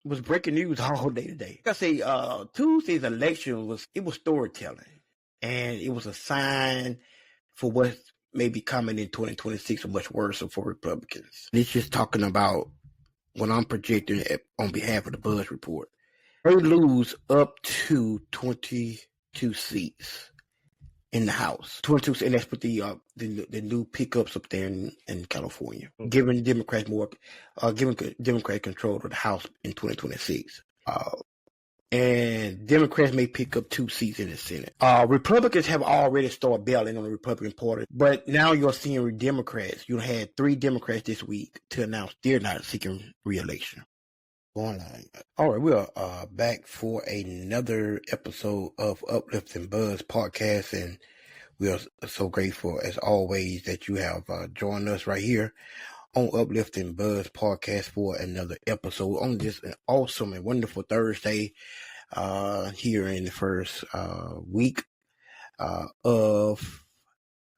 was breaking news all day today. Like I say, Tuesday's election was storytelling, and it was a sign for what may be coming in 2026 or much worse for Republicans. It's just talking about what I'm projecting on behalf of the Buzz Report. They lose up to 22 seats in the House. 22, and that's with the new pickups up there in California, giving Democrats control of the House in 2026. And Democrats may pick up 2 seats in the Senate. Republicans have already started bailing on the Republican Party, but now you're seeing Democrats. You had 3 Democrats this week to announce they're not seeking re-election. All right, we are back for another episode of Uplifting Buzz podcast, and we are so grateful, as always, that you have joined us right here on Uplifting Buzz podcast for another episode on this awesome and wonderful Thursday here in the first week of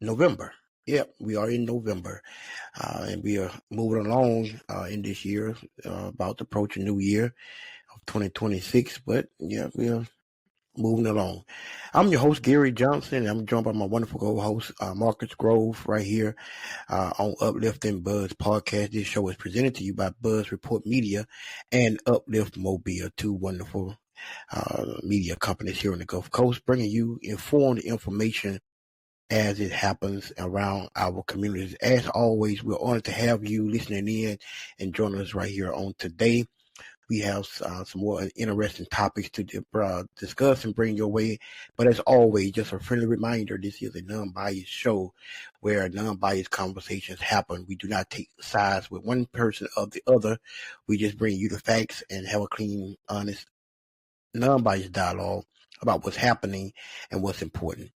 November. Yep, we are in November, and we are moving along in this year, about to approach a new year of 2026. But yeah, we are moving along. I'm your host, Gary Johnson, and I'm joined by my wonderful co-host, Marcus Grove, right here on Uplifting Buzz podcast. This show is presented to you by Buzz Report Media and Uplift Mobile, 2 wonderful media companies here on the Gulf Coast, bringing you informed information as it happens around our communities. As always, we're honored to have you listening in and joining us right here on today. We have some more interesting topics to discuss and bring your way. But as always, just a friendly reminder, this is a non-biased show where non-biased conversations happen. We do not take sides with one person or the other. We just bring you the facts and have a clean, honest, non-biased dialogue about what's happening and what's important.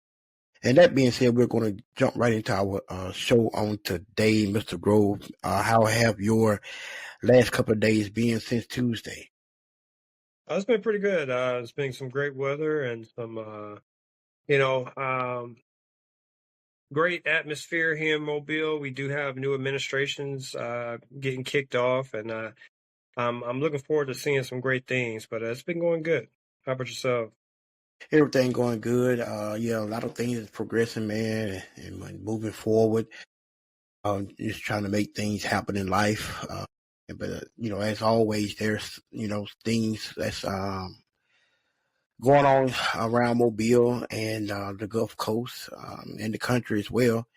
And that being said, we're going to jump right into our show on today. Mr. Grove, how have your last couple of days been since Tuesday? It's been pretty good. It's been some great weather and some, great atmosphere here in Mobile. We do have new administrations getting kicked off, and I'm looking forward to seeing some great things. But it's been going good. How about yourself? Everything going good. Yeah, a lot of things is progressing, man, and moving forward. Just trying to make things happen in life. But as always, there's things that's going on around Mobile and the Gulf Coast and the country as well.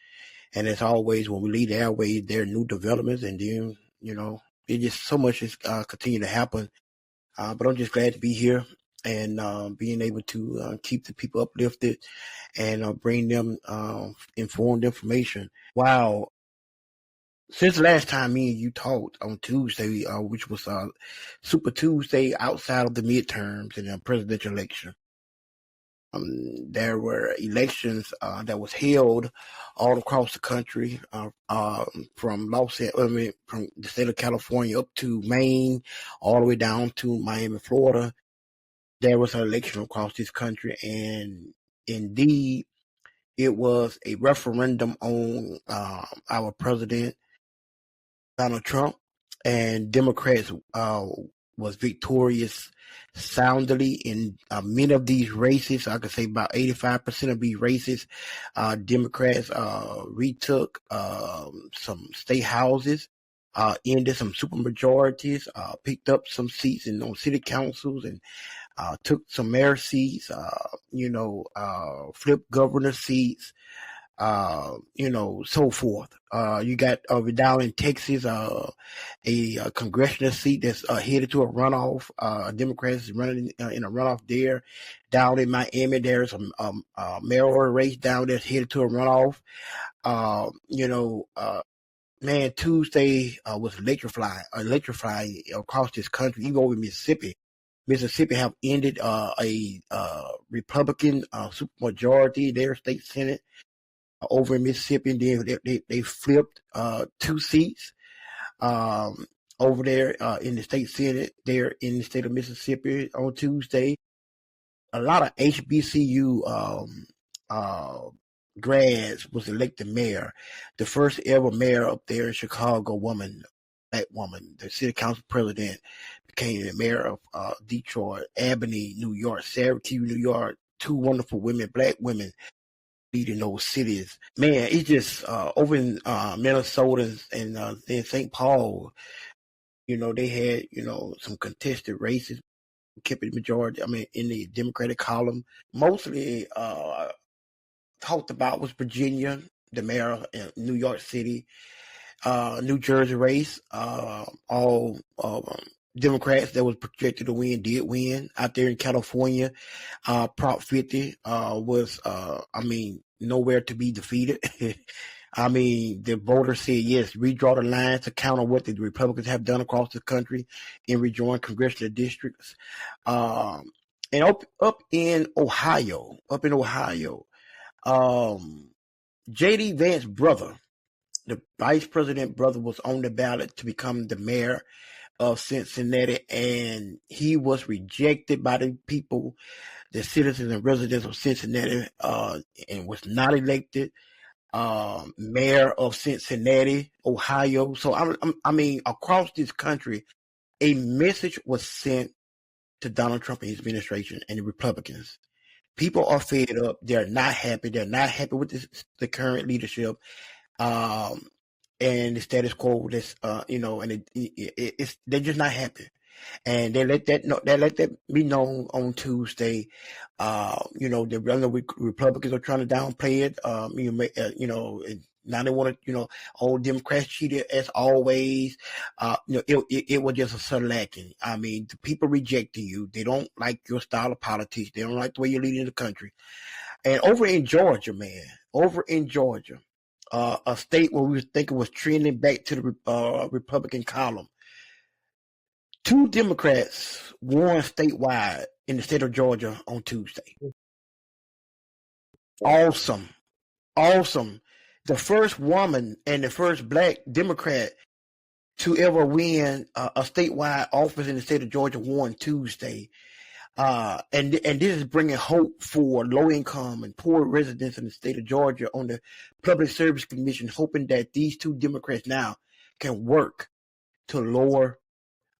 And as always, when we leave the airways, there are new developments, and then it just so much is continue to happen. But I'm just glad to be here and being able to keep the people uplifted and bring them informed information. Wow. Since the last time me and you talked on Tuesday, which was Super Tuesday outside of the midterms and the presidential election, there were elections that was held all across the country, from from the state of California up to Maine, all the way down to Miami, Florida. There was an election across this country, and indeed, it was a referendum on our president, Donald Trump, and Democrats was victorious soundly in many of these races. I could say about 85% of these races, Democrats retook some state houses, ended some supermajorities, picked up some seats on city councils, and took some mayor seats, flipped governor seats, so forth. You got down in Texas, a congressional seat that's headed to a runoff. Democrats running in a runoff there. Down in Miami, there's a mayoral race down there headed to a runoff. Man, Tuesday was electrifying across this country, even over Mississippi. Mississippi have ended a Republican supermajority, their state Senate over in Mississippi, and they flipped 2 seats over there in the state Senate there in the state of Mississippi on Tuesday. A lot of HBCU grads was elected mayor, the first ever mayor up there in Chicago, black woman, the city council president, became the mayor of Detroit, Albany, New York, Syracuse, New York. Two wonderful women, black women, leading those cities. Man, it's just over in Minnesota and then St. Paul. They had some contested races. Kept it majority. I mean, in the Democratic column, mostly talked about was Virginia, the mayor in New York City, New Jersey race. All Democrats that was projected to win did win. Out there in California, Prop 50 was, nowhere to be defeated. I mean, the voters said, yes, redraw the lines to counter what the Republicans have done across the country in rejoining congressional districts. And up in Ohio, J.D. Vance's brother, the vice president brother, was on the ballot to become the mayor of Cincinnati, and he was rejected by the people, the citizens and residents of Cincinnati, and was not elected mayor of Cincinnati, Ohio. So across this country, a message was sent to Donald Trump and his administration and the Republicans. People are fed up. They're not happy. They're not happy with the current leadership, and the status quo. They're just not happy. And they let that be known on Tuesday. The Republicans are trying to downplay it. Now they want to, all Democrats cheated as always. It was just a subtle acting. I mean, the people rejecting you. They don't like your style of politics. They don't like the way you're leading the country. And over in Georgia, a state where we were thinking was trending back to the Republican column. Two Democrats won statewide in the state of Georgia on Tuesday. Awesome. The first woman and the first black Democrat to ever win a statewide office in the state of Georgia won Tuesday. And this is bringing hope for low-income and poor residents in the state of Georgia on the Public Service Commission, hoping that these two Democrats now can work to lower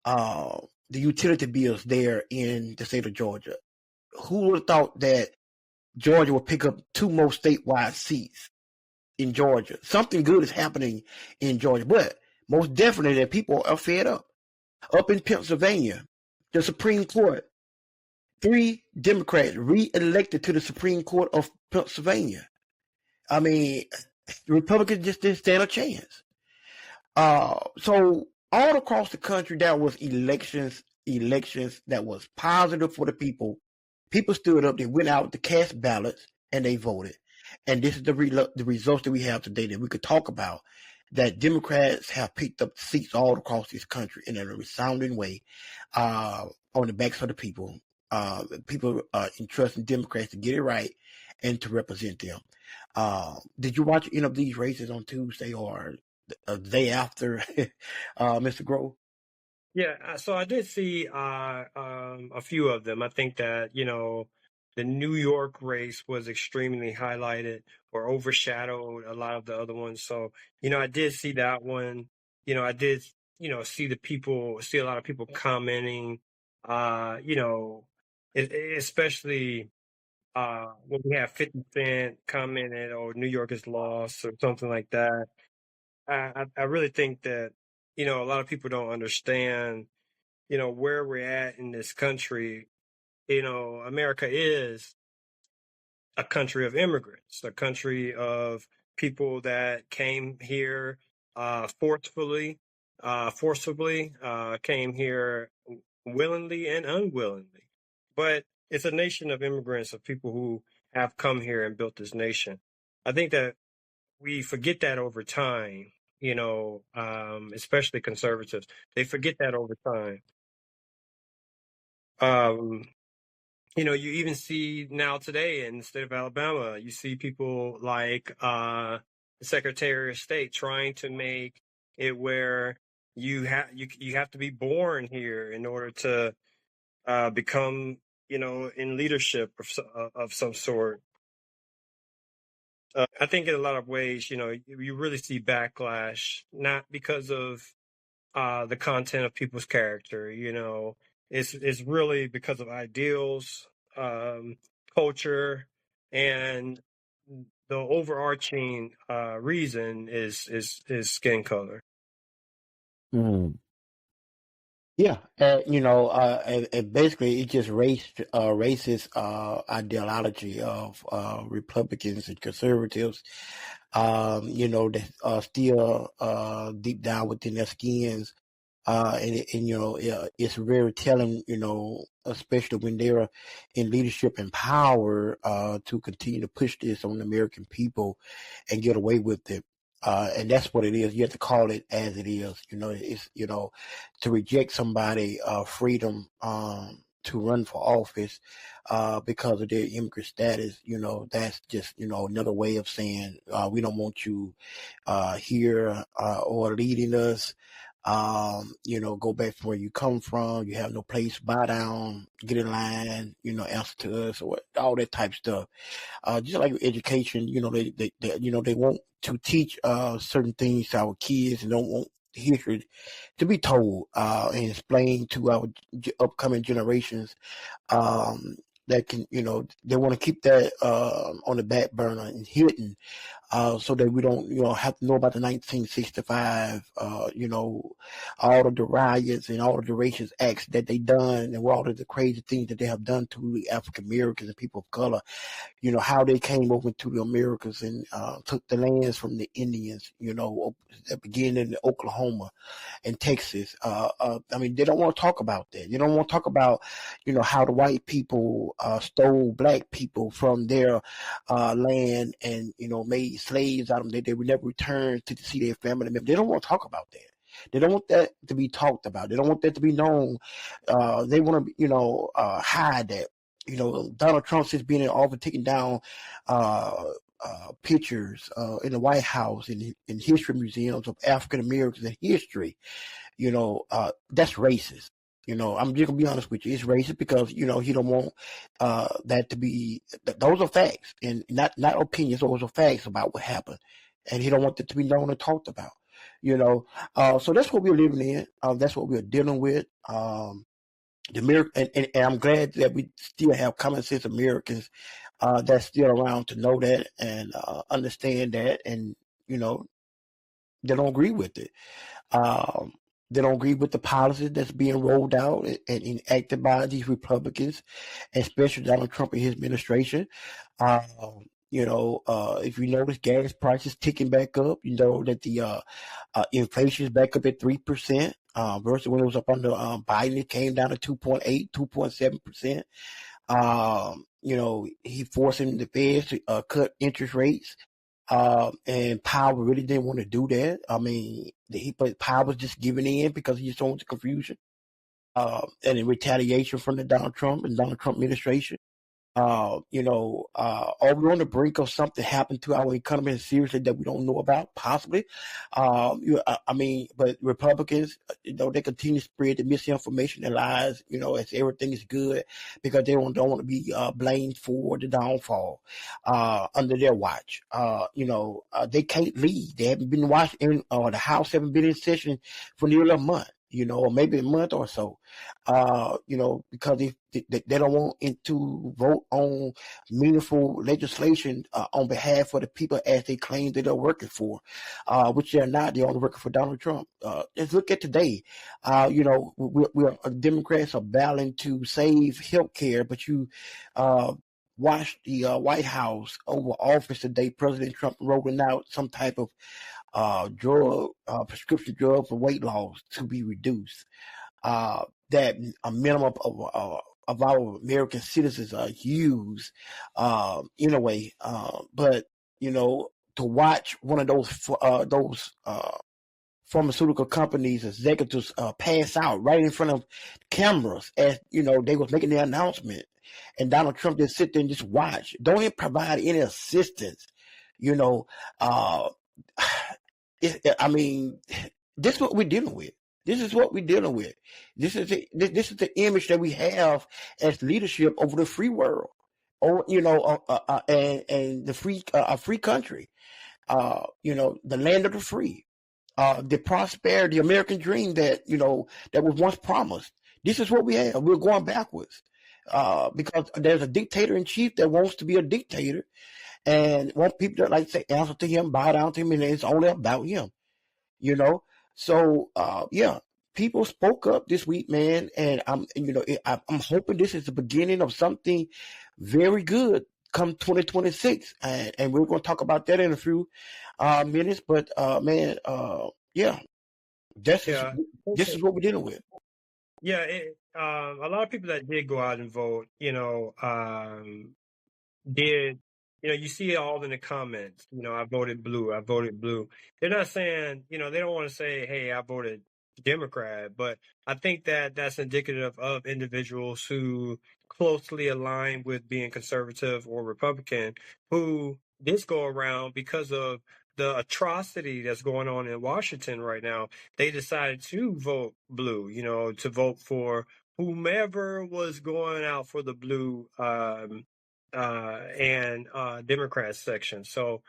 the utility bills there in the state of Georgia. Who would have thought that Georgia would pick up two more statewide seats in Georgia? Something good is happening in Georgia, but most definitely that people are fed up. Up in Pennsylvania, the Supreme Court, 3 Democrats re-elected to the Supreme Court of Pennsylvania. I mean, the Republicans just didn't stand a chance. So all across the country, there was elections that was positive for the people. People stood up, they went out to cast ballots, and they voted. And this is the results that we have today that we could talk about, that Democrats have picked up seats all across this country in a resounding way on the backs of the people. People entrusting Democrats to get it right and to represent them. Did you watch any of these races on Tuesday or the day after, Mr. Grove? Yeah, so I did see a few of them. I think that, the New York race was extremely highlighted or overshadowed a lot of the other ones. So, I did see that one. I did, see see a lot of people commenting, especially when we have 50 Cent commented, or New York is lost or something like that. I really think that, a lot of people don't understand, where we're at in this country. America is a country of immigrants, a country of people that came here forcibly, came here willingly and unwillingly. But it's a nation of immigrants, of people who have come here and built this nation. I think that we forget that over time, especially conservatives. They forget that over time. You even see now today in the state of Alabama, you see people like the Secretary of State trying to make it where you have to be born here in order to become, in leadership of some sort. I think in a lot of ways, you really see backlash, not because of the content of people's character. It's really because of ideals, um, culture, and the overarching reason is skin color. Mm. Yeah, and basically it just racist ideology of Republicans and conservatives, that still deep down within their skins, it's very telling, especially when they're in leadership and power, to continue to push this on the American people and get away with it. And that's what it is. You have to call it as it is. It's, to reject somebody, freedom, to run for office, because of their immigrant status, that's just, another way of saying, we don't want you, here, or leading us. Go back from where you come from. You have no place, bow down, get in line, answer to us, or all that type of stuff. Just like education, they want to teach certain things to our kids and don't want history to be told, and explained to our upcoming generations. That can, they want to keep that on the back burner and hidden, so that we don't, have to know about the 1965, all of the riots and all of the racist acts that they done, and all of the crazy things that they have done to the African Americans and people of color. How they came over to the Americas and took the lands from the Indians, that began in Oklahoma and Texas. They don't want to talk about that. They don't want to talk about, how the white people stole black people from their land and, made slaves out of them. They would never return to see their family members. They don't want to talk about that. They don't want that to be talked about. They don't want that to be known. They want to, hide that. Donald Trump since being in office, taking down pictures in the White House and in history museums of African Americans and history. That's racist. I'm just gonna be honest with you. It's racist because he don't want that to be. Those are facts and not opinions. Those are facts about what happened, and he don't want that to be known and talked about. So that's what we're living in. That's what we're dealing with. The American, and I'm glad that we still have common sense Americans that's still around to know that and understand that, and they don't agree with it. Um, they don't agree with the policies that's being rolled out and enacted by these Republicans, especially Donald Trump and his administration. If you notice, gas prices ticking back up. You know that the inflation is back up at 3%. Versus when it was up under Biden, it came down to 2.8, 2.7%. He forcing the Feds to cut interest rates. And Powell really didn't want to do that. Powell was just giving in because he just wanted the confusion. And in retaliation from the Donald Trump administration. Are we on the brink of something happening to our economy seriously that we don't know about? Possibly. But Republicans, they continue to spread the misinformation and lies, as everything is good because they don't want to be blamed for the downfall under their watch. They can't lead. They haven't been watched in, the House haven't been in session for nearly a month. Or maybe a month or so, because they don't want to vote on meaningful legislation on behalf of the people as they claim that they're working for, which they're not. They're only working for Donald Trump. Let's look at today. We're Democrats are battling to save health care, but you watch the White House over office today. President Trump rolling out some type of prescription drug for weight loss to be reduced. That a minimum of our American citizens use in a way. But to watch one of those pharmaceutical companies executives pass out right in front of cameras as they was making their announcement, and Donald Trump just sit there and just watch. Don't even provide any assistance. Uh, this is what we're dealing with. This is what we're dealing with. This is the image that we have as leadership over the free world, or and the free country, the land of the free. the prosperity, the American dream that, that was once promised. This is what we have. We're going backwards. Because there's a dictator in chief that wants to be a dictator and want people to, like, say, answer to him, bow down to him, and it's only about him, you know? So, yeah, people spoke up this week, man. And I'm hoping this is the beginning of something very good come 2026. And we're going to talk about that in a few minutes. But, man, yeah, this is what we're dealing with. Yeah, a lot of people that did go out and vote, did, you see it all in the comments, I voted blue, I voted blue. They're not saying, they don't want to say, hey, I voted Democrat, but I think that that's indicative of individuals who closely align with being conservative or Republican, who this go around, because of the atrocity that's going on in Washington right now, they decided to vote blue, to vote for whomever was going out for the blue and Democrat section. So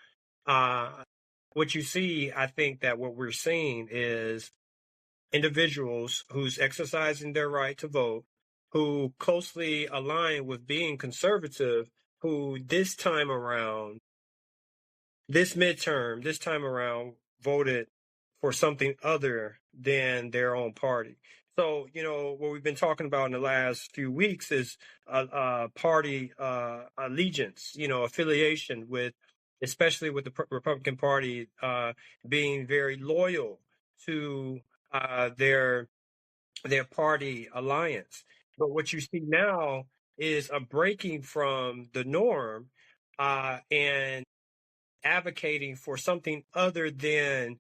what you see, I think that what we're seeing is individuals who's exercising their right to vote, who closely align with being conservative, who this time around, this midterm, this time around, voted for something other than their own party. So, what we've been talking about in the last few weeks is party allegiance, affiliation with, especially with the Republican Party, being very loyal to their party alliance. But what you see now is a breaking from the norm, and advocating for something other than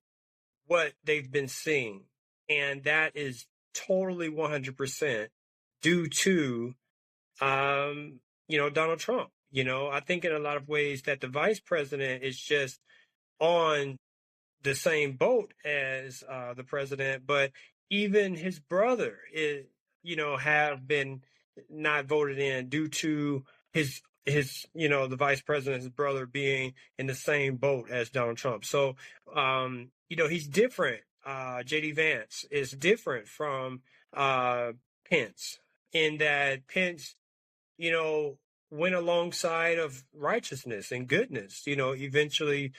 what they've been seeing. And that is totally 100% due to, Donald Trump. I think in a lot of ways that the vice president is just on the same boat as the president, but even his brother is, have been not voted in due to his the vice president, his brother, being in the same boat as Donald Trump. So he's different. JD Vance is different from Pence, in that Pence, you know, went alongside of righteousness and goodness, eventually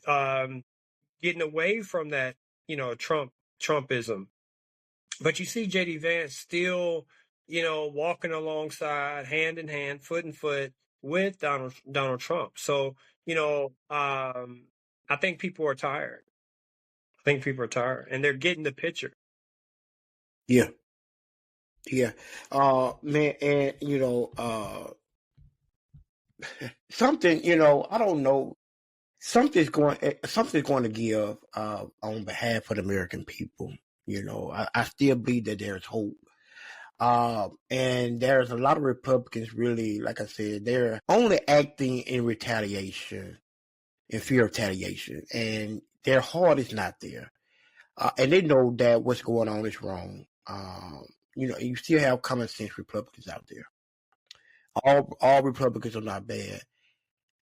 um, getting away from that, Trumpism. But you see JD Vance still, walking alongside, hand in hand, foot in foot with Donald Trump. So, I think people are tired. I think people are tired, and they're getting the picture. Yeah. Yeah. Man, and something, I don't know. Something's going to give on behalf of the American people. I still believe that there's hope. And there's a lot of Republicans, really, like I said, they're only acting in retaliation, in fear of retaliation, and their heart is not there. And they know that what's going on is wrong. You still have common sense Republicans out there. All Republicans are not bad.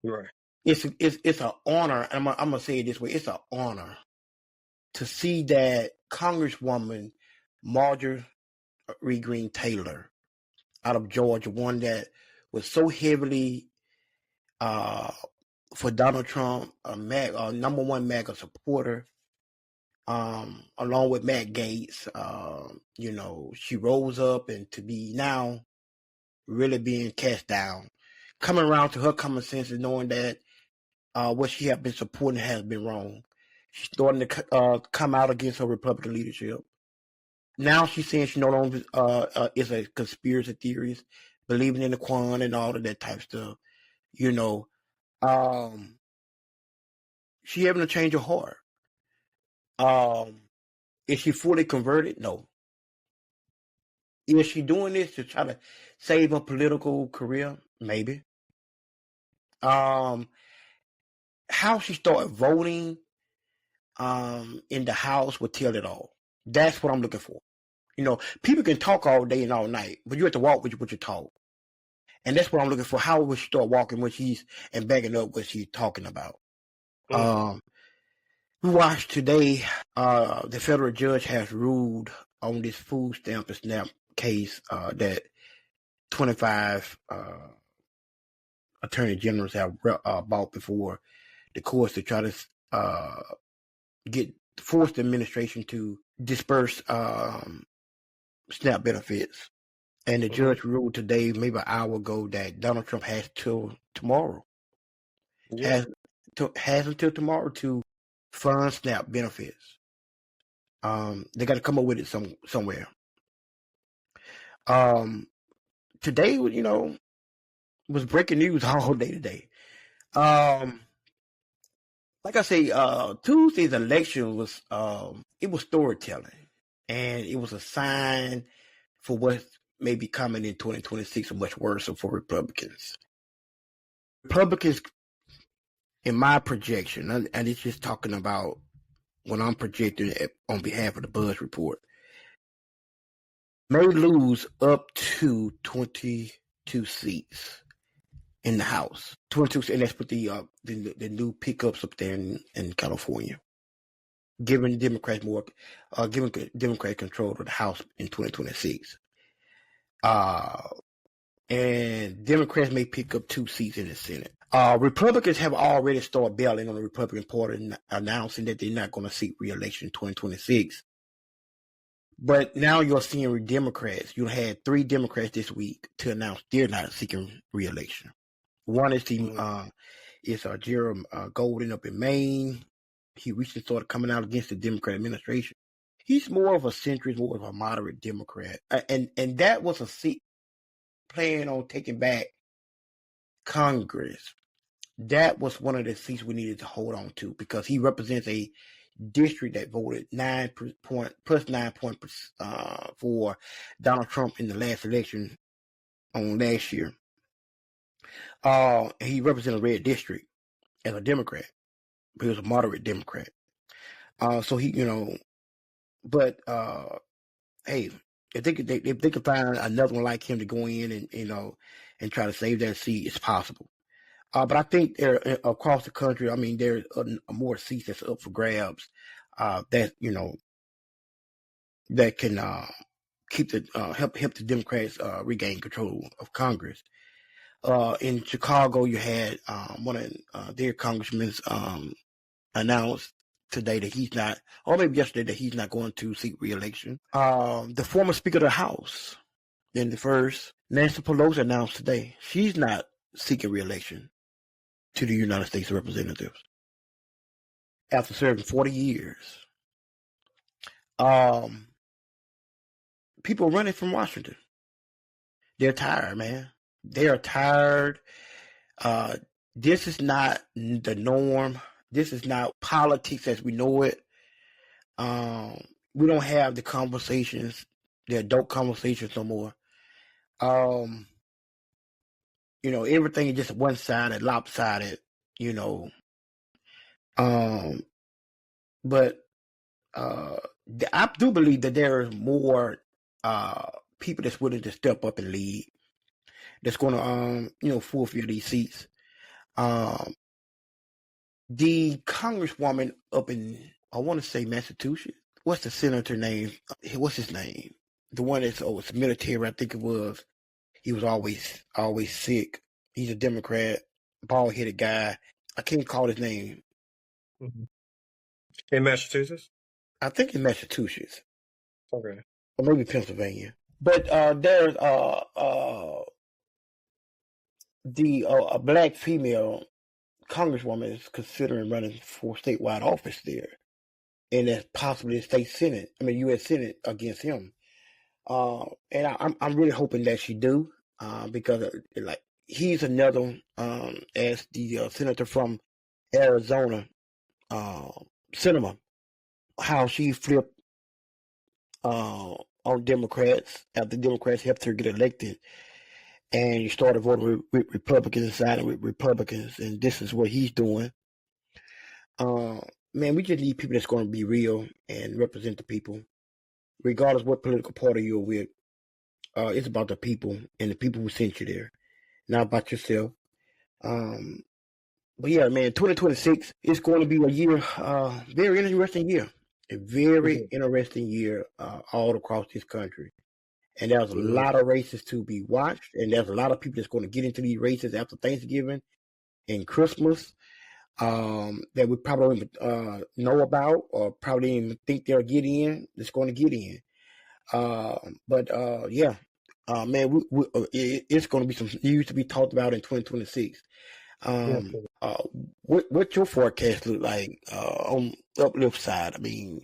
Right. It's an honor. I'm gonna say it this way: it's an honor to see that Congresswoman Marjorie Greene Taylor out of Georgia, one that was so heavily for Donald Trump, number one MAGA supporter, along with Matt Gaetz. She rose up and to be now really being cast down, coming around to her common sense and knowing that what she has been supporting has been wrong. She's starting to come out against her Republican leadership. Now she's saying she no longer is a conspiracy theorist, believing in the Quan and all of that type of stuff. She having to change her heart. Is she fully converted? No. Is she doing this to try to save her political career? Maybe. How she started voting in the House would tell it all. That's what I'm looking for. People can talk all day and all night, but you have to walk with what you talk. And that's what I'm looking for. How will she start walking when she's and backing up what she's talking about? We watched today, the federal judge has ruled on this food stamp and SNAP case that 25 attorney generals have brought before the courts to try to force the administration to disperse SNAP benefits. And the judge ruled today, maybe an hour ago, that Donald Trump has till tomorrow. Yeah. Has until tomorrow to fund SNAP benefits. They got to come up with it somewhere. Today, was breaking news all day today. Like I say, Tuesday's election was it was storytelling, and it was a sign for what may be coming in 2026 or much worse for Republicans. Republicans, in my projection, and it's just talking about when I'm projecting it on behalf of the Buzz Report, may lose up to 22 seats in the House. 22, and that's with the new pickups up there in California, giving Democrats giving Democrats control of the House in 2026. And Democrats may pick up 2 seats in the Senate. Republicans have already started bailing on the Republican Party and announcing that they're not going to seek re-election in 2026. But now you're seeing Democrats. You had 3 Democrats this week to announce they're not seeking re-election. One is Jerome Golden up in Maine. He recently started coming out against the Democrat administration. He's more of a centrist, more of a moderate Democrat, and that was a seat planning on taking back Congress. That was one of the seats we needed to hold on to because he represents a district that voted 9 points for Donald Trump in the last election on last year. He represents a red district as a Democrat, but he was a moderate Democrat. So he, but hey, if they could find another one like him to go in and try to save that seat, it's possible. But I think there across the country, I mean, there's more seats that's up for grabs. That can keep help the Democrats regain control of Congress. In Chicago, you had one of their congressmen announced today that he's not, or maybe yesterday, that he's not going to seek re-election. The former Speaker of the House, in the first, Nancy Pelosi, announced today she's not seeking re-election to the United States Representatives after serving 40 years. People running from Washington. They're tired, man. They are tired. This is not the norm. This is not politics as we know it. We don't have the conversations, the adult conversations no more. Everything is just one-sided, lopsided, but I do believe that there is more people that's willing to step up and lead, that's going to fulfill these seats. The congresswoman up in, I want to say Massachusetts. What's the senator name? What's his name? The one that's it's military, I think it was. He was always sick. He's a Democrat, bald-headed guy. I can't call his name. Mm-hmm. In Massachusetts? I think in Massachusetts. Okay. Or maybe Pennsylvania. But there's a black female congresswoman is considering running for statewide office there, and that's possibly U.S. Senate against him. And I'm really hoping that she do, because he's another as the senator from Arizona, Sinema, how she flipped on Democrats after Democrats helped her get elected, and you started voting with Republicans and siding with Republicans, and this is what he's doing. Man, we just need people that's going to be real and represent the people, regardless what political party you're with. It's about the people and the people who sent you there, not about yourself. But yeah, man, 2026 is going to be a year, very interesting year, a very Mhm. interesting year, all across this country. And there's a Mhm. lot of races to be watched, and there's a lot of people that's going to get into these races after Thanksgiving and Christmas, that we probably don't even know about or probably didn't even think they'll get in. That's going to get in. But yeah, man, it's going to be some news to be talked about in 2026. Um, Definitely. uh, what your forecast look like on the uplift side? I mean,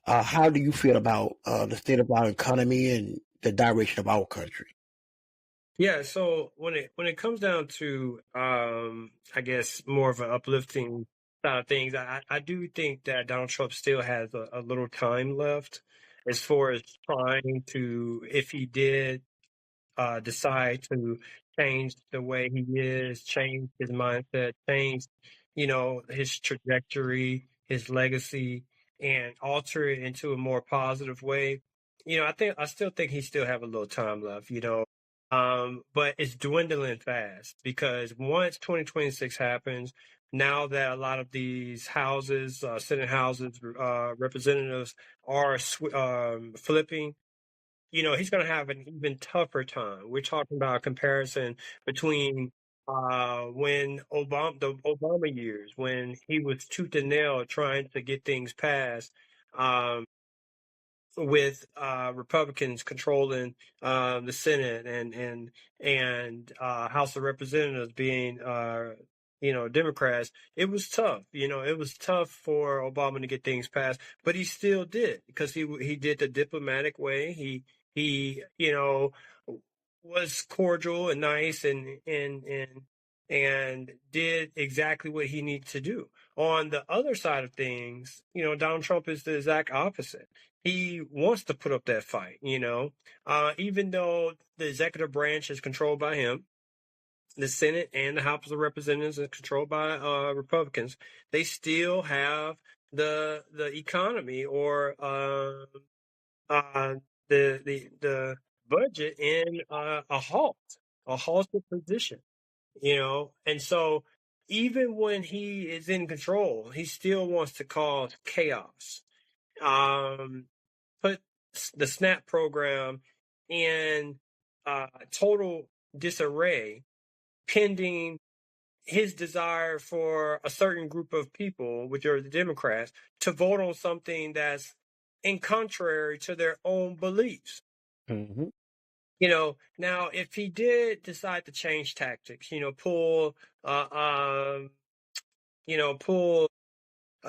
how do you feel about the state of our economy and the direction of our country? Yeah, so when it comes down to I guess more of an uplifting side of things, I do think that Donald Trump still has a little time left as far as trying to, if he did decide to change the way he is, change his mindset, change, his trajectory, his legacy, and alter it into a more positive way. I still think he still have a little time left. But it's dwindling fast because once 2026 happens, now that a lot of these houses, Senate houses, representatives are flipping, he's going to have an even tougher time. We're talking about a comparison between when the Obama years, when he was tooth and nail trying to get things passed, um, with Republicans controlling the Senate and House of Representatives being Democrats. It was tough. It was tough for Obama to get things passed, but he still did because he did the diplomatic way. He was cordial and nice and did exactly what he needed to do. On the other side of things, Donald Trump is the exact opposite. He wants to put up that fight. Even though the executive branch is controlled by him, the Senate and the House of Representatives is controlled by Republicans. They still have the economy or uh, the budget in a halted position. And so even when he is in control, he still wants to cause chaos. Um, put the SNAP program in total disarray, pending his desire for a certain group of people, which are the Democrats, to vote on something that's in contrary to their own beliefs. Mm-hmm. Now if he did decide to change tactics, pull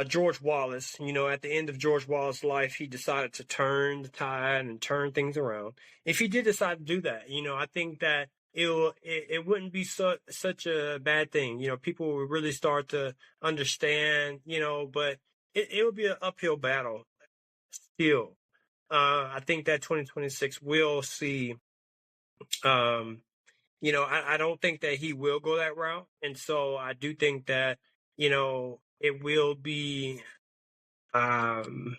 George Wallace, at the end of George Wallace's life, he decided to turn the tide and turn things around. If he did decide to do that, I think that it wouldn't be such a bad thing. People would really start to understand, but it would be an uphill battle still. I think that 2026 will see, I don't think that he will go that route. And so I do think that, it will be um,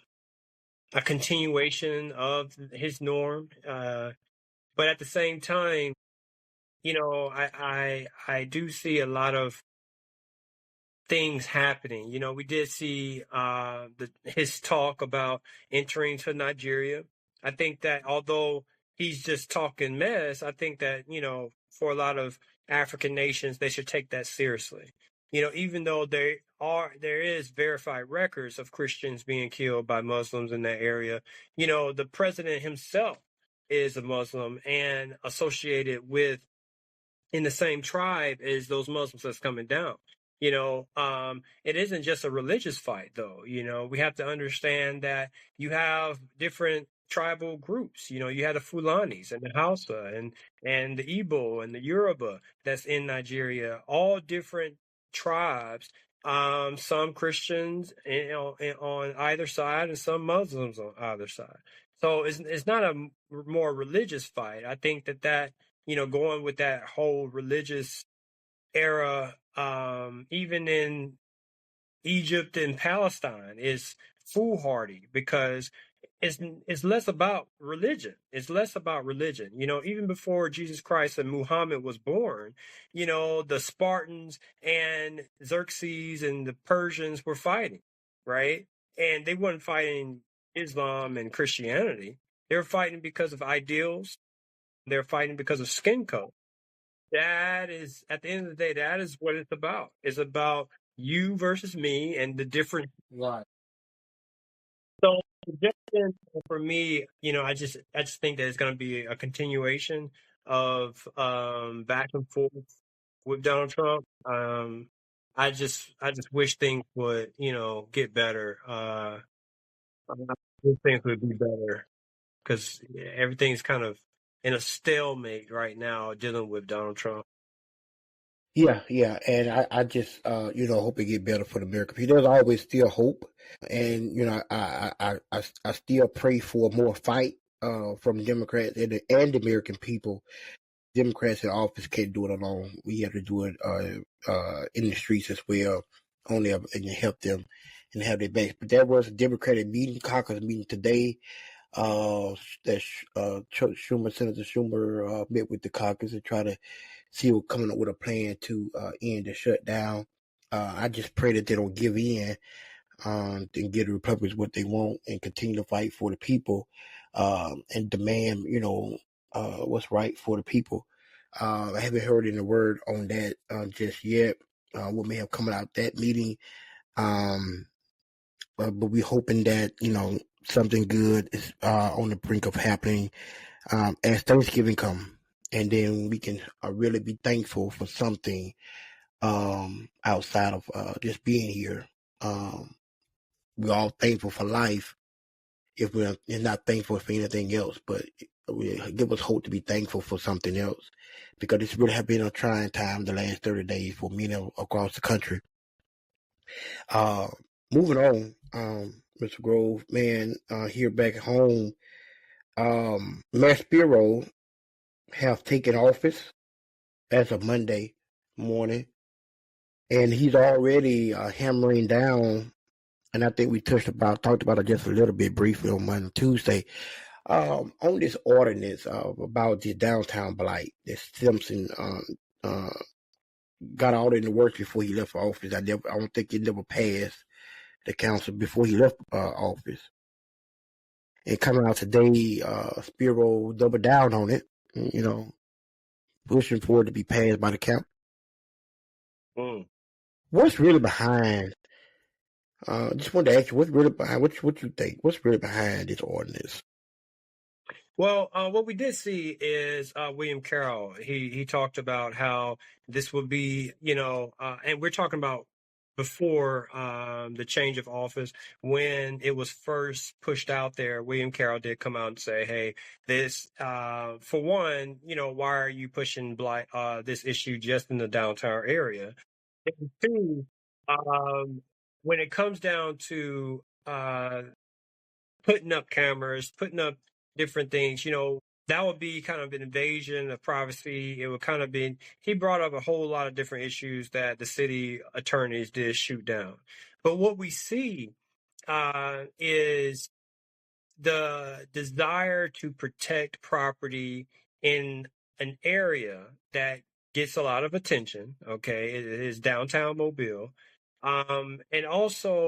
a continuation of his norm. But at the same time, I do see a lot of things happening. We did see his talk about entering to Nigeria. I think that although he's just talking mess, I think that, for a lot of African nations, they should take that seriously. Even though there is verified records of Christians being killed by Muslims in that area, the president himself is a Muslim and associated with in the same tribe as those Muslims that's coming down. It isn't just a religious fight, though. We have to understand that you have different tribal groups. You have the Fulanis and the Hausa and the Igbo and the Yoruba that's in Nigeria, all different tribes. Some Christians, on either side, and some Muslims on either side. So it's not a more religious fight. I think that going with that whole religious era, even in Egypt and Palestine, is foolhardy because it's less about religion. It's less about religion. Even before Jesus Christ and Muhammad was born, the Spartans and Xerxes and the Persians were fighting, right? And they weren't fighting Islam and Christianity. They were fighting because of ideals. They're fighting because of skin color. That is, at the end of the day, that is what it's about. It's about you versus me and the different. Right. So for me, I just think that it's going to be a continuation of back and forth with Donald Trump. I just wish things would get better. I wish things would be better because everything's kind of in a stalemate right now dealing with Donald Trump. Yeah, yeah, and I just hope it get better for the American people. There's always still hope, and I still pray for more fight from Democrats and the American people. Democrats in office can't do it alone. We have to do it in the streets as well, only and help them and have their backs. But there was a Democratic meeting, caucus meeting today. That Senator Schumer met with the caucus and try to see what coming up with a plan to end the shutdown. I just pray that they don't give in and give the Republicans what they want and continue to fight for the people and demand, what's right for the people. I haven't heard any word on that just yet. What may have come out that meeting, but we're hoping that something good is on the brink of happening as Thanksgiving come, and then we can really be thankful for something outside of just being here. We're all thankful for life if we're not thankful for anything else, but it give us hope to be thankful for something else because it's really have been a trying time the last 30 days for many across the country. Uh, Moving on, Mr. Grove, man, here back at home, Matt Spiro have taken office as of Monday morning, and he's already hammering down. And I think we talked about it just a little bit briefly on Monday, Tuesday, on this ordinance about the downtown blight that Simpson got all in the works before he left office. I don't think it never passed the council before he left office. And coming out today, Spiro doubled down on it, pushing for it to be passed by the council. What's really behind? Just wanted to ask you, what's really behind? What you think? What's really behind this ordinance? Well, what we did see is William Carroll. He talked about how this would be, and we're talking about before the change of office when it was first pushed out there. William Carroll did come out and say, "Hey, this for one, why are you pushing this issue just in the downtown area? And two, when it comes down to putting up cameras, putting up different things, that would be kind of an invasion of privacy. It would kind of be, he brought up a whole lot of different issues that the city attorneys did shoot down. But what we see is the desire to protect property in an area that gets a lot of attention. Okay. It is downtown Mobile. And also,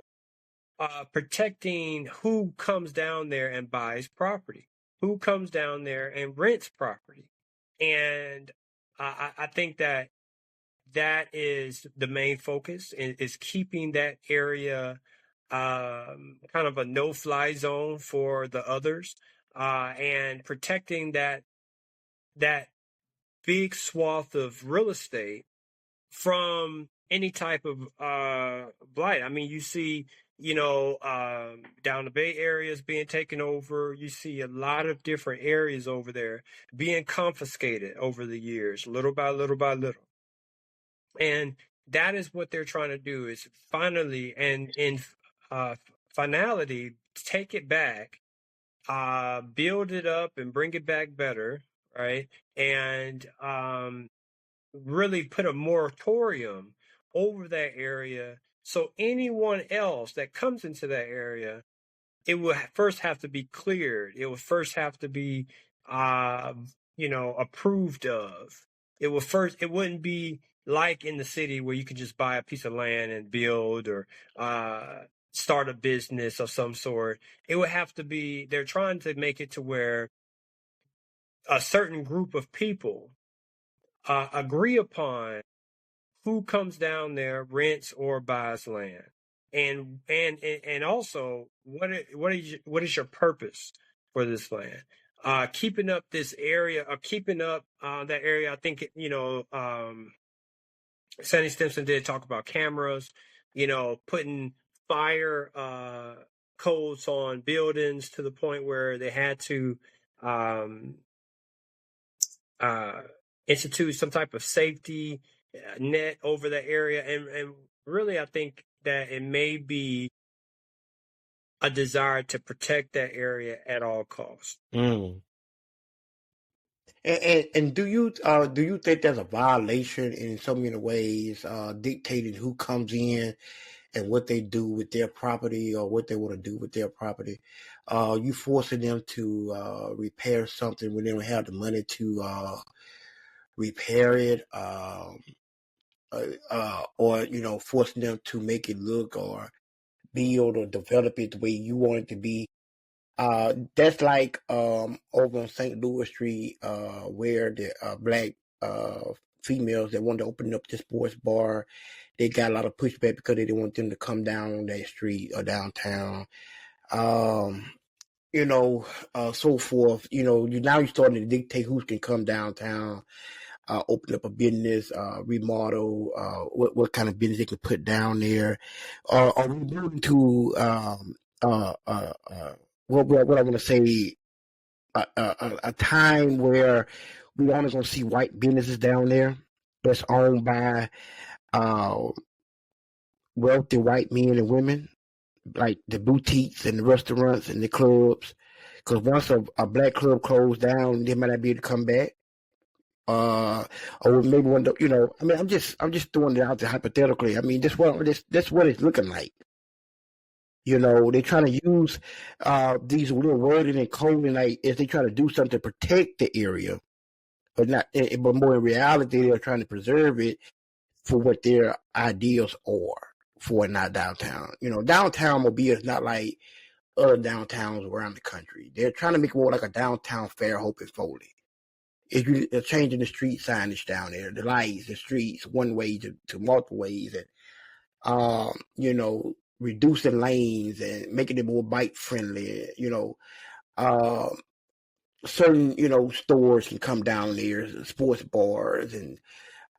protecting who comes down there and buys property, who comes down there and rents property. And I think that is the main focus is keeping that area kind of a no-fly zone for the others and protecting that big swath of real estate from any type of blight. I mean, you see, down the Bay Area is being taken over. You see a lot of different areas over there being confiscated over the years, little by little by little. And that is what they're trying to do is finally, and in finality, take it back, build it up and bring it back better, right? And really put a moratorium over that area so anyone else that comes into that area it will first have to be cleared. It will first have to be, uh, approved of. It wouldn't be like in the city where you could just buy a piece of land and build or uh, start a business of some sort. It would have to be, they're trying to make it to where a certain group of people agree upon who comes down there, rents or buys land, and also what is your purpose for this land? Keeping up this area, or keeping up that area. I think Sandy Stimson did talk about cameras. Putting fire codes on buildings to the point where they had to um, uh, institute some type of safety net over the area. And really, I think that it may be a desire to protect that area at all costs. Mm. And do you think there's a violation in so many ways, dictating who comes in and what they do with their property or what they want to do with their property? You forcing them to repair something when they don't have the money to repair it, or forcing them to make it look or build or develop it the way you want it to be. That's like over on St. Louis Street, where the black females that wanted to open up the sports bar, they got a lot of pushback because they didn't want them to come down that street or downtown. Um, so forth. Now you're starting to dictate who can come downtown, open up a business, remodel, what kind of business they can put down there. Are we moving to what I want to say, a time where we only going to see white businesses down there that's owned by uh, wealthy white men and women, like the boutiques and the restaurants and the clubs. Because once a black club closed down, they might not be able to come back. Or maybe one, I mean, I'm just throwing it out there hypothetically. I mean, that's what it's looking like. They're trying to use these little wording and coding like as they try to do something to protect the area, but not. But more in reality, they're trying to preserve it for what their ideals are for not downtown. Downtown Mobile is not like other downtowns around the country. They're trying to make it more like a downtown Fairhope and Foley. If you're changing the street signage down there, the lights, the streets, one way to multiple ways, and reducing lanes and making it more bike friendly. Um, certain stores can come down there, sports bars and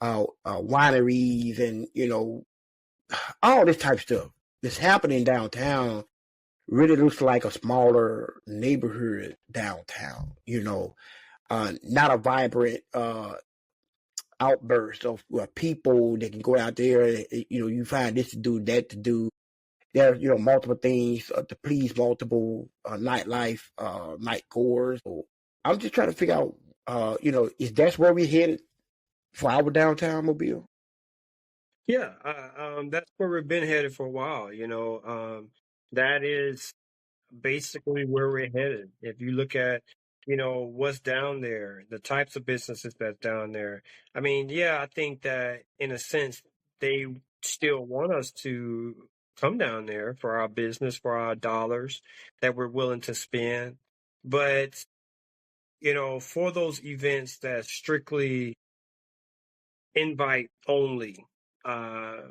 wineries, and all this type of stuff that's happening downtown. Really looks like a smaller neighborhood downtown. Not a vibrant outburst of people that can go out there. You find this to do, that to do. There are, multiple things to please multiple nightlife, night goers. So I'm just trying to figure out, is that where we're headed for our downtown Mobile? Yeah, that's where we've been headed for a while. That is basically where we're headed. If you look at, what's down there, the types of businesses that's down there. I mean, yeah, I think that in a sense they still want us to come down there for our business, for our dollars that we're willing to spend. But, for those events that strictly invite only, uh,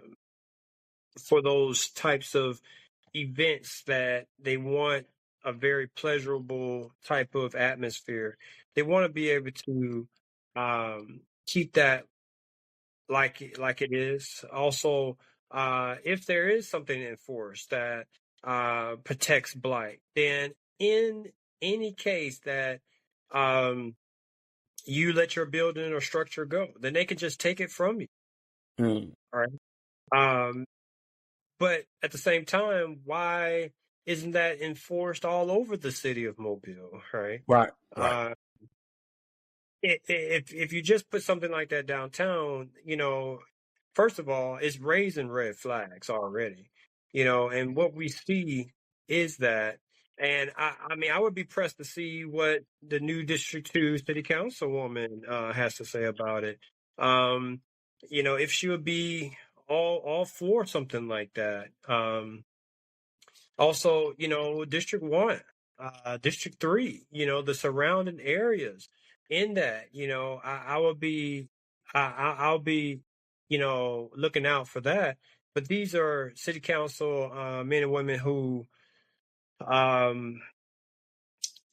for those types of events that they want a very pleasurable type of atmosphere. They want to be able to keep that like it is. Also, if there is something enforced that protects blight, then in any case that um, you let your building or structure go, then they can just take it from you. Mm. All right. Um, But at the same time, why isn't that enforced all over the city of Mobile, right? Right, right. Uh, if you just put something like that downtown, first of all, it's raising red flags already, and what we see is that And I mean, I would be pressed to see what the new District 2 City Councilwoman has to say about it. Um, if she would be all for something like that. Also, District 1, District 3, the surrounding areas in that, I would be, I'll be, looking out for that. But these are city council men and women who um,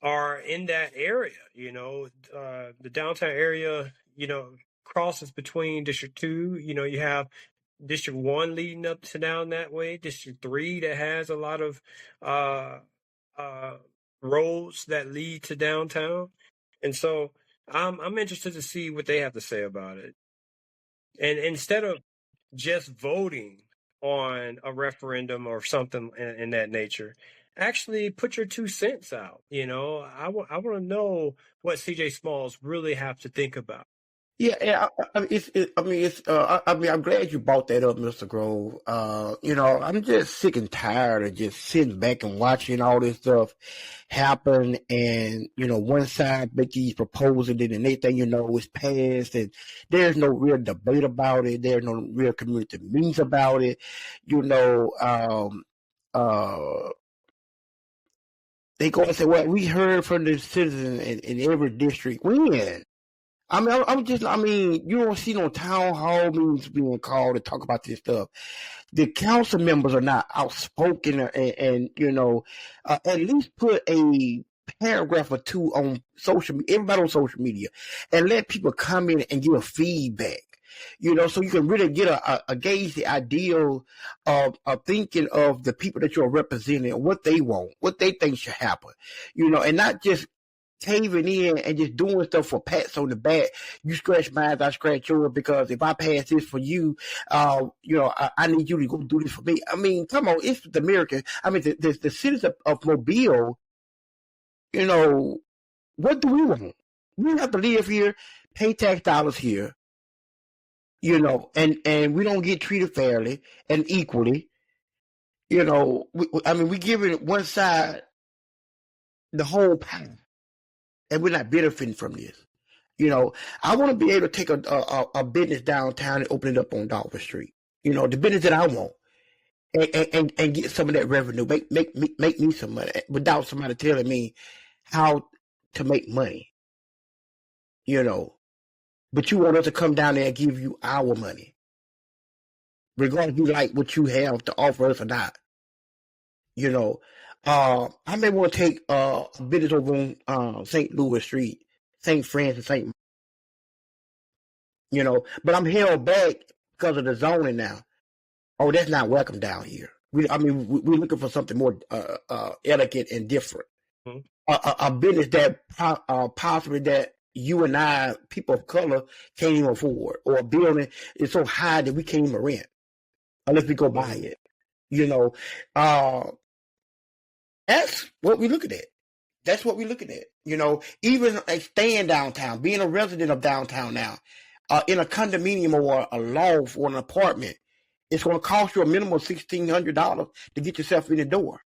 are in that area, the downtown area, crosses between District 2, you have District 1 leading up to down that way, District 3 that has a lot of uh, uh, roads that lead to downtown. And so I'm interested to see what they have to say about it. And instead of just voting on a referendum or something in that nature, actually put your 2 cents out. I want to know what CJ Smalls really have to think about. Yeah, yeah. I'm glad you brought that up, Mr. Grove. I'm just sick and tired of just sitting back and watching all this stuff happen. And one side make these proposals, and the next thing you know, it's passed, and there's no real debate about it. There's no real community meetings about it. You know, they go and say, "Well, we heard from the citizens in every district." When? You don't see no town hall meetings being called to talk about this stuff. The council members are not outspoken, at least put a paragraph or two on everybody on social media, and let people come in and give a feedback. So you can really get a gauge the ideal of thinking of the people that you're representing, what they want, what they think should happen, and not just caving in and just doing stuff for pats on the back. You scratch mine, I scratch yours, because if I pass this for you, I need you to go do this for me. I mean, come on, it's the American. I mean, the citizens of Mobile, what do we want? We have to live here, pay tax dollars here, and we don't get treated fairly and equally. We giving one side the whole pie, and we're not benefiting from this. I want to be able to take a business downtown and open it up on Dolphin Street. The business that I want, and get some of that revenue, make me some money without somebody telling me how to make money. But you want us to come down there and give you our money, regardless if you like what you have to offer us or not. I may want to take a business over on St. Louis Street, St. Francis, but I'm held back because of the zoning now. Oh, that's not welcome down here. We're looking for something more elegant and different. Mm-hmm. A business that possibly that you and I, people of color, can't even afford, or a building is so high that we can't even rent unless we go buy it. That's what we're looking at. That's what we're looking at. Even staying downtown, being a resident of downtown now, in a condominium or a loft or an apartment, it's going to cost you a minimum of $1,600 to get yourself in the door.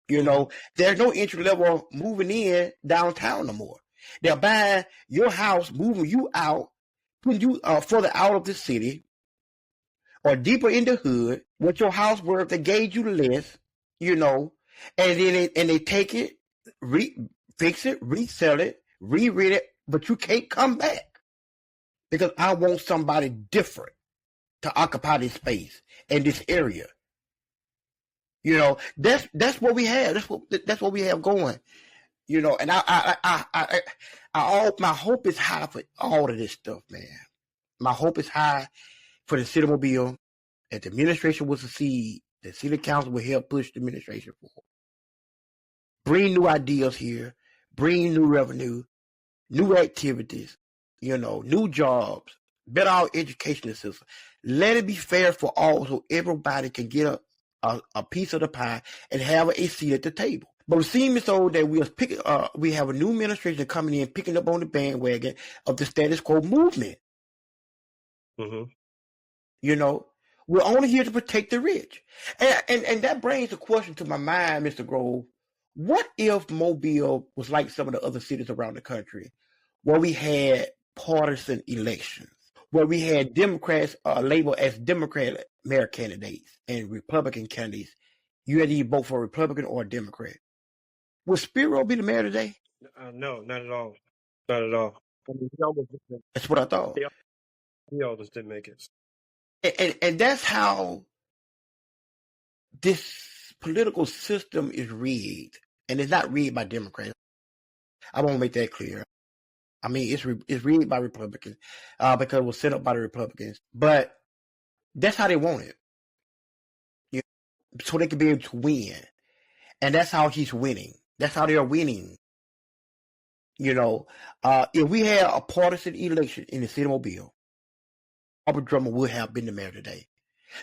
There's no entry level moving in downtown no more. They're buying your house, moving you out, putting you further out of the city or deeper in the hood. What your house worth, they gave you less, and then they take it, fix it, resell it, re-rent it, but you can't come back because I want somebody different to occupy this space in this area. That's what we have. That's what we have going. And my hope is high for all of this stuff, man. My hope is high for the city of Mobile, and the administration will succeed. The city council will help push the administration forward. Bring new ideas here, bring new revenue, new activities, new jobs, better our educational system. Let it be fair for all, so everybody can get a piece of the pie and have a seat at the table. But it seems so that we have a new administration coming in, picking up on the bandwagon of the status quo movement. Mm-hmm. We're only here to protect the rich. And that brings a question to my mind, Mr. Grove. What if Mobile was like some of the other cities around the country, where we had partisan elections, where we had Democrats labeled as Democrat mayor candidates and Republican candidates? You had to either vote for a Republican or a Democrat. Would Spiro be the mayor today? No, not at all. Not at all. I mean, That's what I thought. he almost didn't make it. And that's how this political system is rigged. And it's not rigged by Democrats. I want to make that clear. I mean, it's rigged by Republicans because it was set up by the Republicans. But that's how they want it. You know, so they can be able to win. And that's how he's winning. That's how they're winning. You know, if we had a partisan election in the city of Mobile, Robert Drummond would have been the mayor today.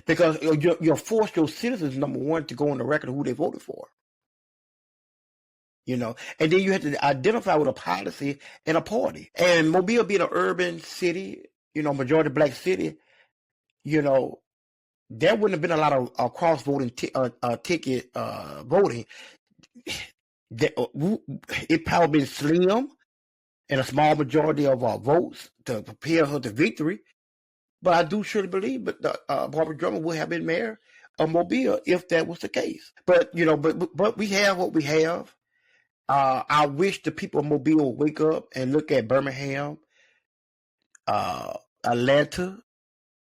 Because you're forced your citizens, number one, to go on the record of who they voted for. You know, and then you have to identify with a policy and a party. And Mobile being an urban city, you know, majority black city, you know, there wouldn't have been a lot of cross voting ticket voting. It probably been slim and a small majority of votes to prepare her to victory. But I do surely believe that Barbara Drummond would have been mayor of Mobile if that was the case. But you know, but we have what we have. I wish the people of Mobile would wake up and look at Birmingham, Atlanta.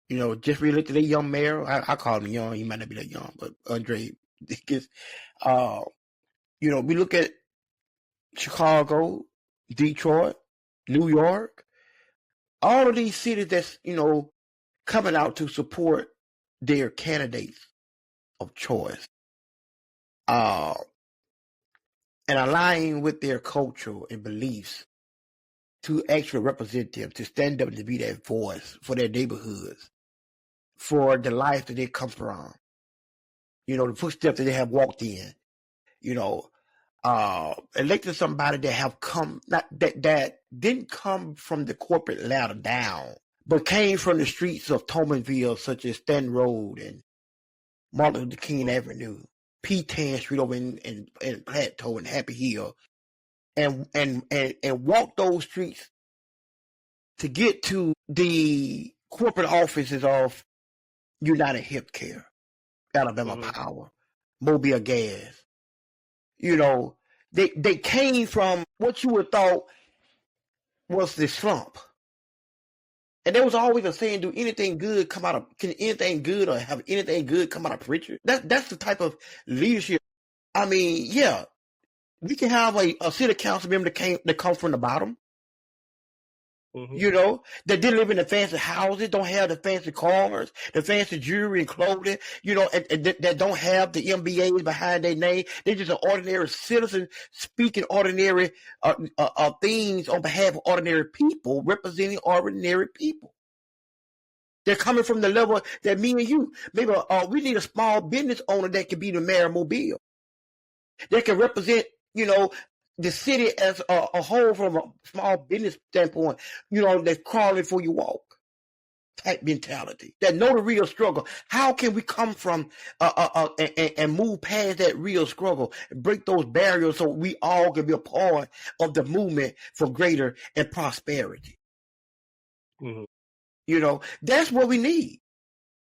You know, just re-elected a young mayor. I call him young. He might not be that young, but Andre Dickens. You know, we look at Chicago, Detroit, New York, all of these cities that's, you know, coming out to support their candidates of choice. And aligning with their culture and beliefs to actually represent them, to stand up and to be that voice for their neighborhoods, for the life that they come from, you know, the footsteps that they have walked in, you know, electing somebody that have come, not that didn't come from the corporate ladder down, but came from the streets of Tomanville, such as Stanton Road and Martin Luther King Avenue, P10 Street over in Plateau and Happy Hill, and walk those streets to get to the corporate offices of United Healthcare, Alabama Power, Mobile Gas. You know, they came from what you would thought was the slump. And there was always a saying, can anything good come out of Pritchard? That's the type of leadership. I mean, yeah, we can have a city council member that comes from the bottom. You know, that didn't live in the fancy houses, don't have the fancy cars, the fancy jewelry and clothing, you know, and that don't have the MBAs behind their name. They're just an ordinary citizen speaking ordinary things on behalf of ordinary people, representing ordinary people. They're coming from the level that me and you, maybe we need a small business owner that can be the mayor of Mobile. They can represent, you know, the city as a whole from a small business standpoint, you know, that's crawling before you walk type mentality, that know the real struggle. How can we come from and move past that real struggle and break those barriers so we all can be a part of the movement for greater and prosperity? You know, that's what we need.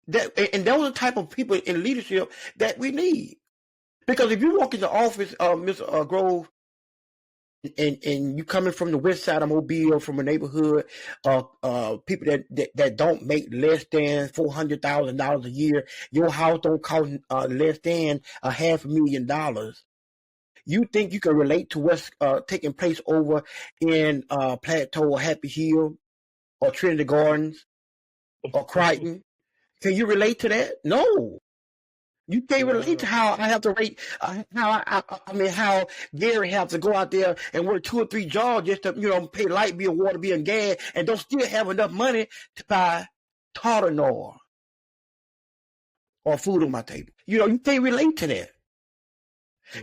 And those are the type of people in leadership that we need. Because if you walk into office, Mr. Grove, and you coming from the west side of Mobile, from a neighborhood of people that don't make less than $400,000 a year, your house don't cost less than $500,000. You think you can relate to what's taking place over in Plateau or Happy Hill or Trinity Gardens or Crichton? Can you relate to that? No. You can't relate to how I have to rate, how Gary have to go out there and work 2 or 3 jobs just to, you know, pay light bill, water bill, and gas, and don't still have enough money to buy Tylenol or food on my table. You know, you can't relate to that.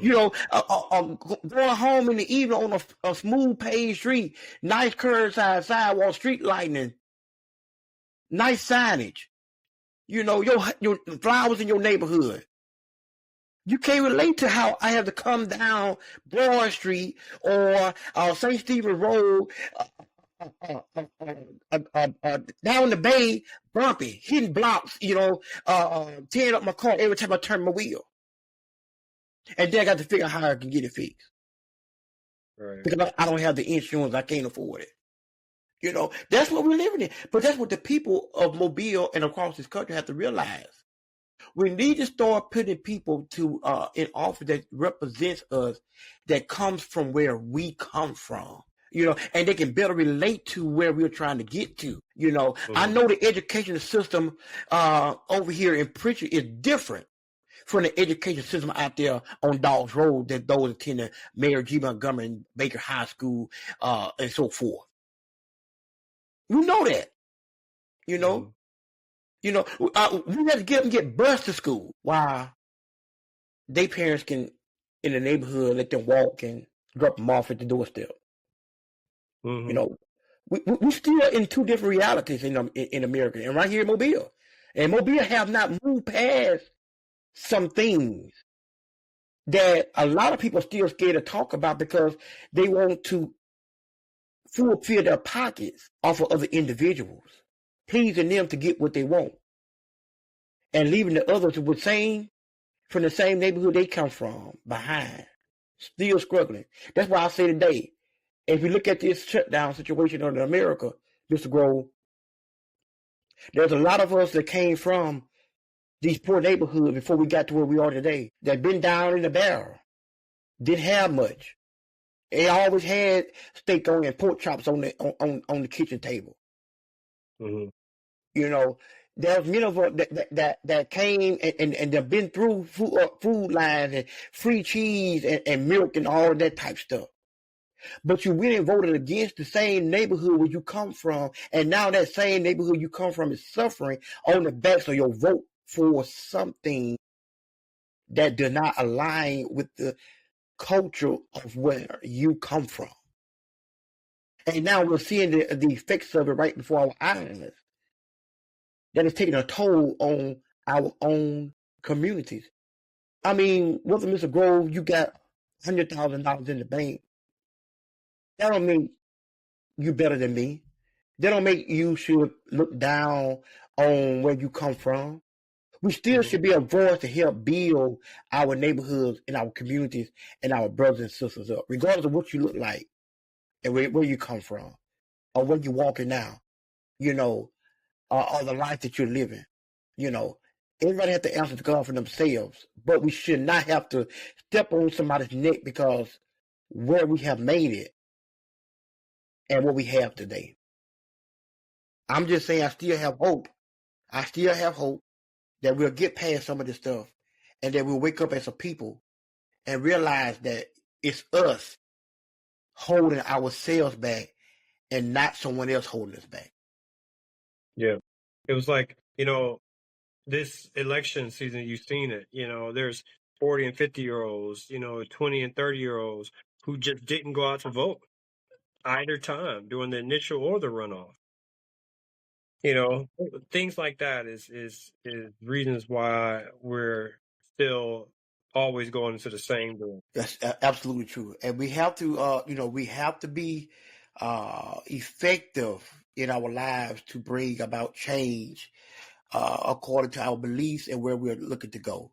You know, going home in the evening on a smooth paved street, nice curbside sidewalk, street lighting, nice signage. You know, your flowers in your neighborhood. You can't relate to how I have to come down Broad Street or St. Stephen Road, down the bay, bumpy, hitting blocks, tearing up my car every time I turn my wheel. And then I got to figure out how I can get it fixed. Right. Because I don't have the insurance, I can't afford it. That's what we're living in. But that's what the people of Mobile and across this country have to realize. We need to start putting people in office that represents us, that comes from where we come from. And they can better relate to where we're trying to get to. I know the education system over here in Pritchard is different from the education system out there on Dawes Road that those attending Mayor G. Montgomery and Baker High School and so forth. You know that. We have to get bused to school. While they parents can, in the neighborhood, let them walk and drop them off at the doorstep. We still in two different realities in America, and right here in Mobile. And Mobile have not moved past some things that a lot of people are still scared to talk about because they want to fulfill their pockets off of other individuals, pleasing them to get what they want, and leaving the others from the same neighborhood they come from behind, still struggling. That's why I say today, if you look at this shutdown situation in America, Mr. Grove, there's a lot of us that came from these poor neighborhoods before we got to where we are today, that been down in the barrel, didn't have much. They always had steak on and pork chops on the kitchen table. There's many of us that came and they've been through food lines and free cheese and milk and all that type stuff. But you went and voted against the same neighborhood where you come from, and now that same neighborhood you come from is suffering on the backs of your vote for something that does not align with the culture of where you come from. And now we're seeing the effects of it right before our eyes. That is taking a toll on our own communities. I mean, whether Mr. Grove, you got $100,000 in the bank, that don't mean you better than me. That don't make you should look down on where you come from. We still should be a voice to help build our neighborhoods and our communities and our brothers and sisters up, regardless of what you look like and where you come from or where you're walking now, or the life that you're living. Everybody has to answer to God for themselves, but we should not have to step on somebody's neck because where we have made it and what we have today. I'm just saying I still have hope. I still have hope that we'll get past some of this stuff and that we'll wake up as a people and realize that it's us holding ourselves back and not someone else holding us back. Yeah. It was like, this election season, you've seen it, there's 40 and 50-year-olds, 20 and 30-year-olds who just didn't go out to vote either time during the initial or the runoff. Things like that is reasons why we're still always going into the same door. That's absolutely true. And we have to, we have to be effective in our lives to bring about change according to our beliefs and where we're looking to go.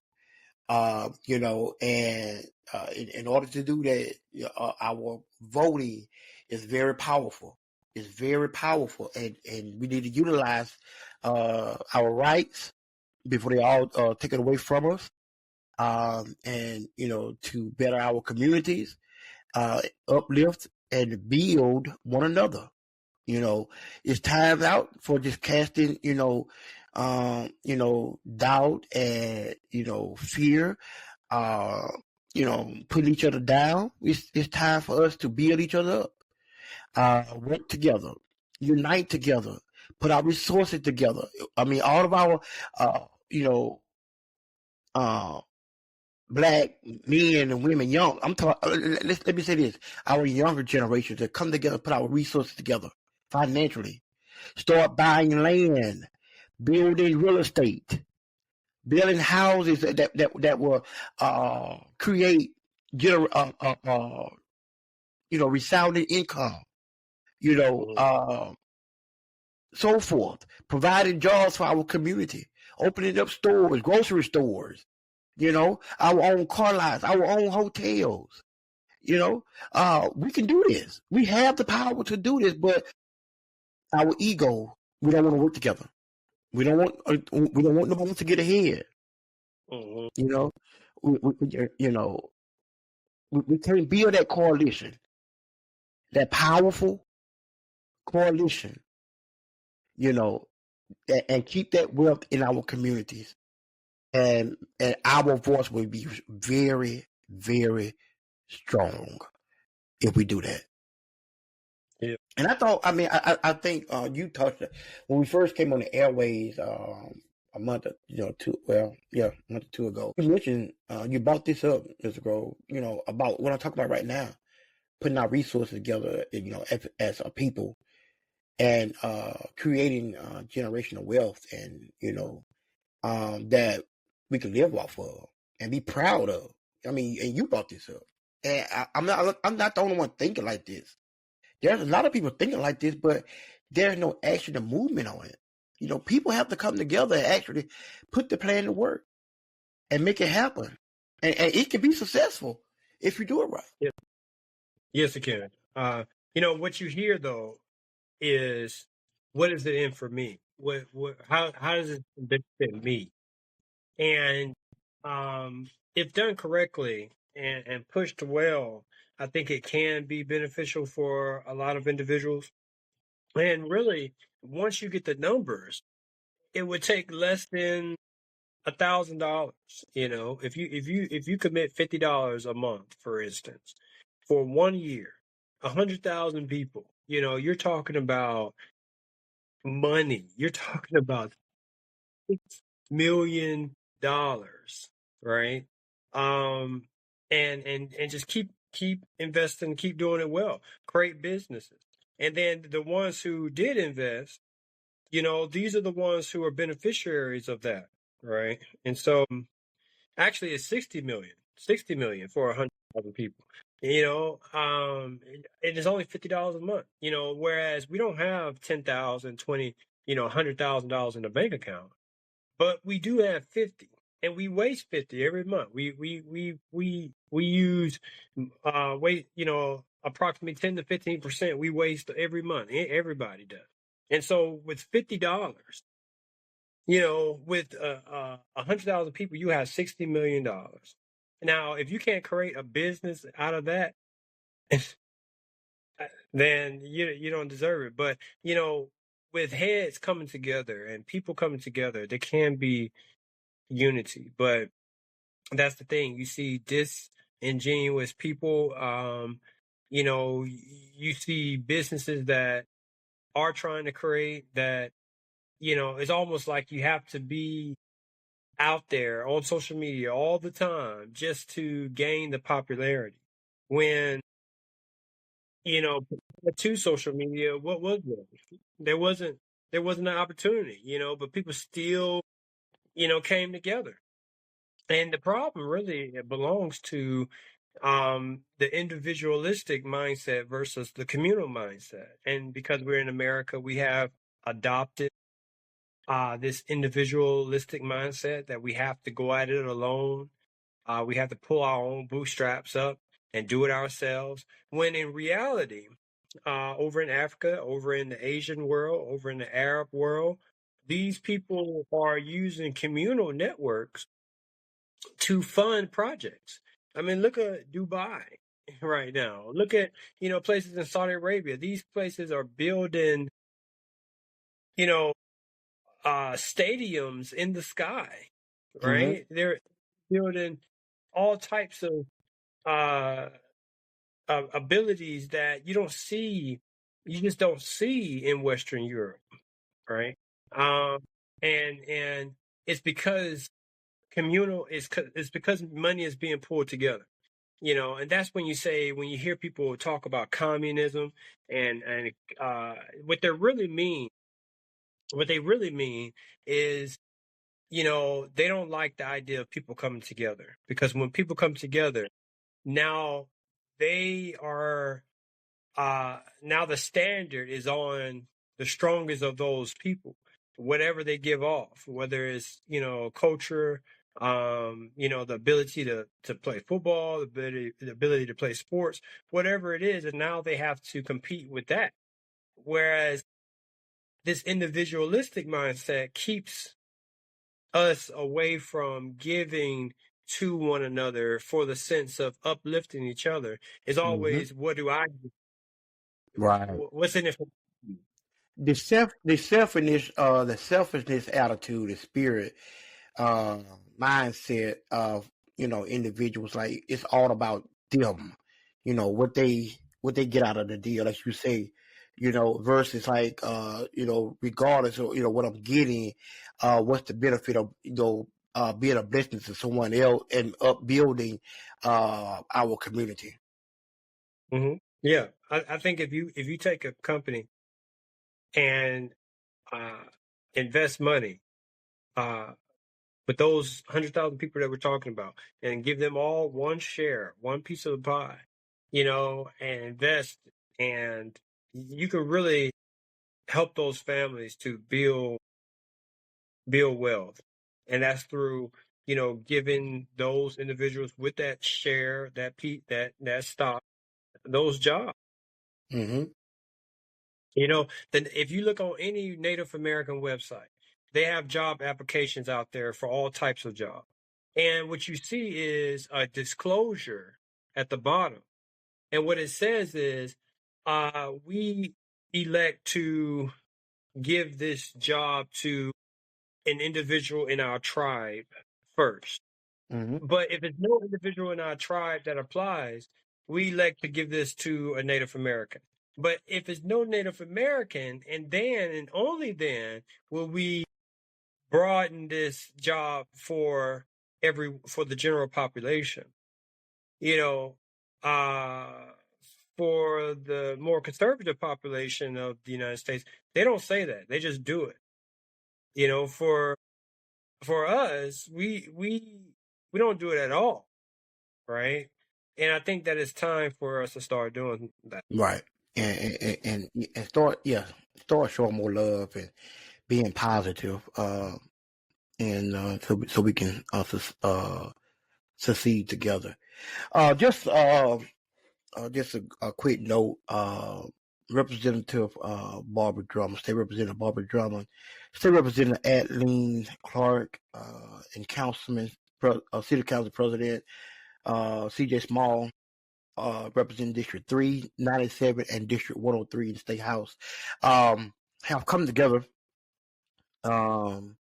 And in order to do that, our voting is very powerful. It's very powerful, and we need to utilize our rights before they all take it away from us. And to better our communities, uplift and build one another. It's time out for just casting, doubt and fear, putting each other down. It's time for us to build each other up. Work together, unite together, put our resources together. I mean, all of our, black men and women, young. I'm talking. Let me say this: our younger generations that come together, put our resources together financially, start buying land, building real estate, building houses that will create resounding income, so forth, providing jobs for our community, opening up stores, grocery stores, our own car lots, our own hotels. We can do this. We have the power to do this, but our ego, we don't want to work together. We don't want nobody to get ahead. Mm-hmm. We can't build that coalition, that powerful coalition, and keep that wealth in our communities. And our voice will be very, very strong if we do that. Yeah. And I think you touched it when we first came on the airways a month, a month or two ago. You mentioned you brought this up, Mr. Grove. About what I'm talking about right now, putting our resources together, as a people, and creating generational wealth, and that we can live off of and be proud of. And you brought this up, and I'm not the only one thinking like this. There's a lot of people thinking like this, but there's no action or movement on it. People have to come together and actually put the plan to work and make it happen. And it can be successful if you do it right. Yeah. Yes, it can. What you hear though is, what is it in for me? How does it benefit me? And if done correctly and pushed well, I think it can be beneficial for a lot of individuals. And really, once you get the numbers, it would take less than $1,000. If you commit $50 a month, for instance, for 1 year, 100,000 people, you're talking about money. You're talking about $6 million, right? And just keep investing, keep doing it well, create businesses. And then the ones who did invest, these are the ones who are beneficiaries of that, right? And so actually it's 60 million for 100,000 people. It is only $50 a month, whereas we don't have 10,000, 20, $100,000 in the bank account, but we do have 50, and we waste 50 every month. We use approximately 10 to 15% we waste every month. Everybody does. And so with $50, with 100,000 people, you have $60 million. Now, if you can't create a business out of that, then you don't deserve it. But with heads coming together and people coming together, there can be unity. But that's the thing. You see disingenuous people. You see businesses that are trying to create that. It's almost like you have to be out there on social media all the time just to gain the popularity. When to social media, what was there? There wasn't an opportunity, but people still came together. And the problem really belongs to the individualistic mindset versus the communal mindset. And because we're in America, we have adopted this individualistic mindset that we have to go at it alone. We have to pull our own bootstraps up and do it ourselves. When in reality, over in Africa, over in the Asian world, over in the Arab world, these people are using communal networks to fund projects. I mean, look at Dubai right now. Look at, places in Saudi Arabia. These places are building, stadiums in the sky, right? Mm-hmm. They're building all types of abilities that you just don't see in Western Europe, right? And it's because it's because money is being pulled together, and that's when you hear people talk about communism and what they really mean is they don't like the idea of people coming together, because when people come together, now they are now the standard is on the strongest of those people, whatever they give off, whether it's culture, the ability to play football, the ability to play sports, whatever it is, and now they have to compete with that. Whereas this individualistic mindset keeps us away from giving to one another for the sense of uplifting each other. It's Mm-hmm. always, what do I do? Right. What's in it for me? The selfishness attitude, the spirit, uh, mindset of individuals, like it's all about them, what they get out of the deal, as you say, versus like regardless of what I'm getting, what's the benefit of being a blessing to someone else and upbuilding our community. Hmm. Yeah, I think if you take a company and uh, invest money uh, with those 100,000 people that we're talking about, and give them all one share, one piece of the pie, and invest, and you can really help those families to build wealth, and that's through giving those individuals with that share, that stock, those jobs. Mm-hmm. Then if you look on any Native American website, they have job applications out there for all types of jobs. And what you see is a disclosure at the bottom. And what it says is, we elect to give this job to an individual in our tribe first. Mm-hmm. But if it's no individual in our tribe that applies, we elect to give this to a Native American. But if it's no Native American, and then and only then will we broaden this job for the general population. You know, uh, for the more conservative population of the United States, they don't say that. They just do it. For us, we don't do it at all, right? And I think that it's time for us to start doing that. Right. And start showing more love and being positive, and so we can succeed together. Just a quick note. Representative Barbara Drummond, State Representative Barbara Drummond, State Representative Adeline Clark, and City Council President C.J. Small, representing District 3, 97, and District 103 in the State House, have come together um,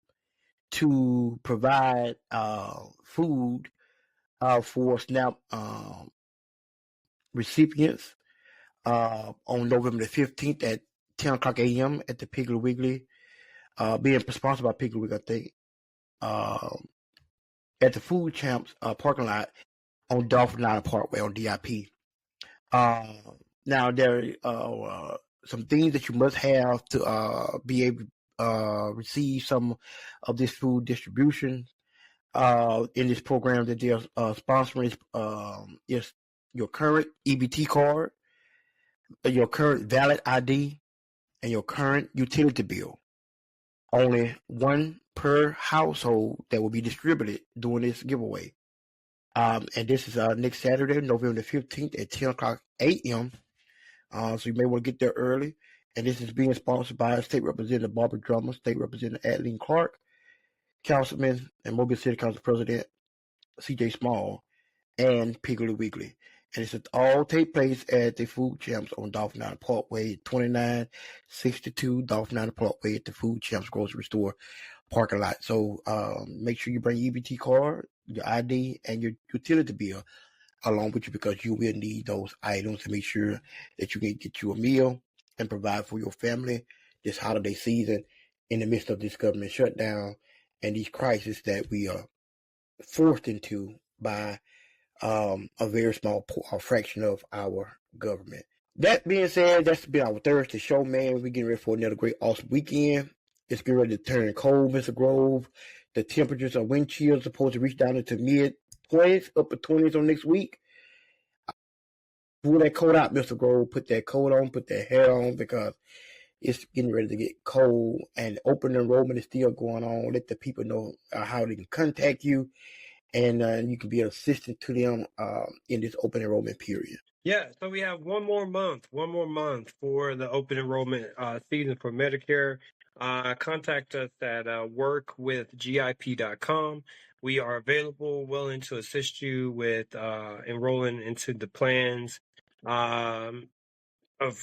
to provide food for SNAP recipients on November the 15th at 10 o'clock a.m. at the Piggly Wiggly, being sponsored by Piggly Wiggly, I think, at the Food Champs parking lot on Dolphin Island Parkway on DIP. Now, there are some things that you must have to be able to receive some of this food distribution in this program that they're sponsoring. Is your current EBT card, your current valid ID, and your current utility bill. Only one per household that will be distributed during this giveaway. And this is next Saturday, November the 15th at 10 o'clock a.m. So you may want to get there early. And this is being sponsored by State Representative Barbara Drummond, State Representative Adeline Clark, Councilman and Mobile City Council President C.J. Small, and Piggly Wiggly. And it's all take place at the Food Champs on Dolphin Island Parkway, 2962 Dolphin Island Parkway at the Food Champs grocery store parking lot. So make sure you bring your EBT card, your ID, and your utility bill along with you, because you will need those items to make sure that you can get you a meal and provide for your family this holiday season in the midst of this government shutdown and these crises that we are forced into by a very small fraction of our government. That being said, that's been our Thursday show, man. We're getting ready for another great, awesome weekend. It's getting ready to turn cold, Mr. Grove. The temperatures of wind chill are supposed to reach down into mid-20s, upper 20s on next week. Pull that coat out, Mr. Grove. Put that coat on, put that hat on, because it's getting ready to get cold, and open enrollment is still going on. Let the people know how they can contact you, and you can be an assistant to them in this open enrollment period. Yeah, so we have one more month for the open enrollment season for Medicare. Contact us at workwithgip.com. We are available, willing to assist you with enrolling into the plans of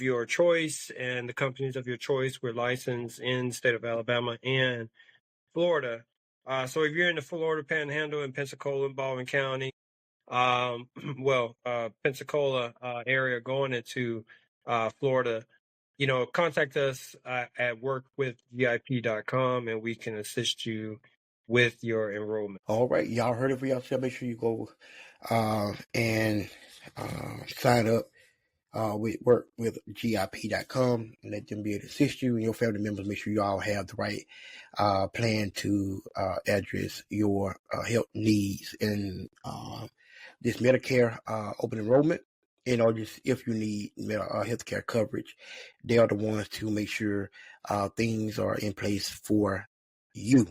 your choice and the companies of your choice. We're licensed in the state of Alabama and Florida. So if you're in the Florida Panhandle in Pensacola and Baldwin County, Pensacola area going into Florida, contact us at workwithgip.com, and we can assist you with your enrollment. All right, y'all heard it for yourself. Make sure you go and sign up with workwithgip.com and let them be able to assist you and your family members. Make sure you all have the right plan to address your health needs in this Medicare open enrollment. Just if you need health care coverage, they are the ones to make sure things are in place for you.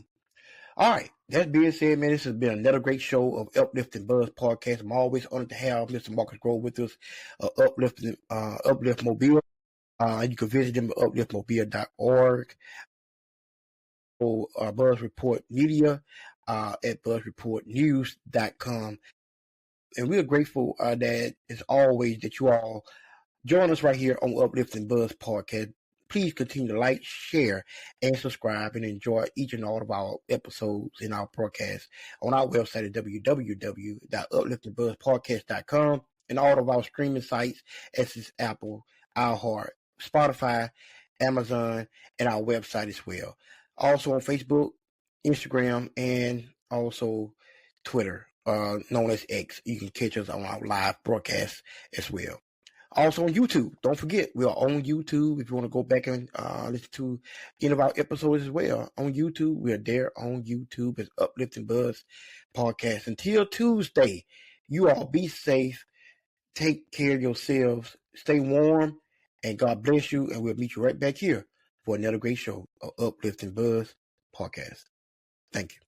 All right. That being said, man, this has been another great show of Uplift and Buzz podcast. I'm always honored to have Mr. Marcus Grove with us, Uplift Mobile. You can visit them at upliftmobile.org. Or Buzz Report Media at buzzreportnews.com. And we are grateful that, as always, that you all join us right here on Uplift and Buzz podcast. Please continue to like, share, and subscribe, and enjoy each and all of our episodes in our broadcast on our website at www.upliftandbuzzpodcast.com and all of our streaming sites, such as Apple, iHeart, Spotify, Amazon, and our website as well. Also on Facebook, Instagram, and also Twitter, known as X. You can catch us on our live broadcast as well. Also on YouTube. Don't forget, we are on YouTube. If you want to go back and listen to any of our episodes as well on YouTube, we are there on YouTube as Uplift and Buzz Podcast. Until Tuesday, you all be safe. Take care of yourselves. Stay warm. And God bless you. And we'll meet you right back here for another great show of Uplift and Buzz Podcast. Thank you.